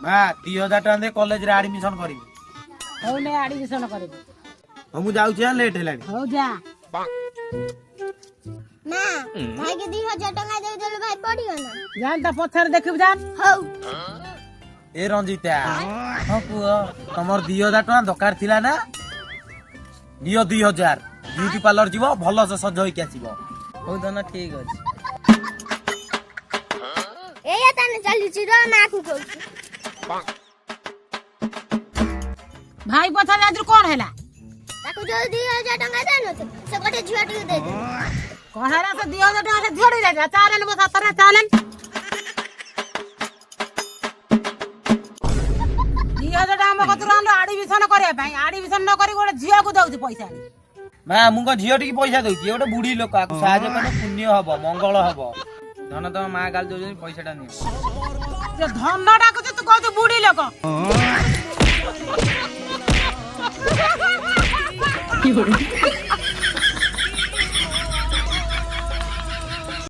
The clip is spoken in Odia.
ମା 3000 ଟଙ୍କା ଦେ କଲେଜରେ ଆଡମିସନ କରିବି। ହଉ ନେ ଆଡମିସନ କରିବୁ। ହଉ ମୁଁ ଯାଉଛି ଲେଟ୍ ହେଲାଣି। ହଉ ଯା। ମା ଭାଇକି 2000 ଟଙ୍କା ଦେଇଦେଲେ ଭାଇ ପଢିବ ନା? ଜାନ୍ ତା ପଛରେ ଦେଖିବୁ ଜାନ୍। ହଉ। ଏ ରଞ୍ଜିତା ହଁ ପୁଅ ତମର 2000 ଟଙ୍କା ଦରକାର ଥିଲା ନା? ଦିଅ 2000 ବିୟୁଟି ପାର୍ଲର ଯିବ ଭଲସେ ସଜ ହେଇକି ଆସିବ। ହଉ ଧନ ଠିକ ଅଛି। ଏଇଆ ତାନେ ଚାଲିଛି ର ମାକୁ କହୁଛି। ଭାଇ ପଛରେ ଆଜି କଣ ହେଲା? ତାକୁ ଯୋଉ 2000 ଟଙ୍କା ଦେଇନଥିଲ ସେ ଗୋଟେ ଝିଅ ଟିକେ ଦେଇଦେ। କଣ ହେଲା ସେ 2000 ଟଙ୍କା ସେ ଝିଅଟି ଯାଇଥିଲା। ଚାଲେନ୍ ମୋ ସାଥରେ ଚାଲେନ୍। 2000 ଟଙ୍କା ଆମ କତରୁ ଆଣିଲୁ ଆଡମିସନ କରିବା ପାଇଁ। ଆଡମିସନ ନ କରି ଗୋଟେ ଝିଅକୁ ଦଉଛି ପଇସା। ମା ମୁଁ କଣ ଝିଅ ଟିକେ ପଇସା ଦଉଛି? ଗୋଟେ ବୁଢୀ ଲୋକ ଆକୁ ସାହାଯ୍ୟ କଲେ ପୁଣ୍ୟ ହବ ମଙ୍ଗଳ ହବ। ଧନ ତମ ମା ଗାଳି ଦଉଛନ୍ତି ପଇସା ଟା ନିଅ। ଯେ ଧନ ଡାକୁଛୁ ତୁ କହୁଛୁ ବୁଢୀ ଲୋକ।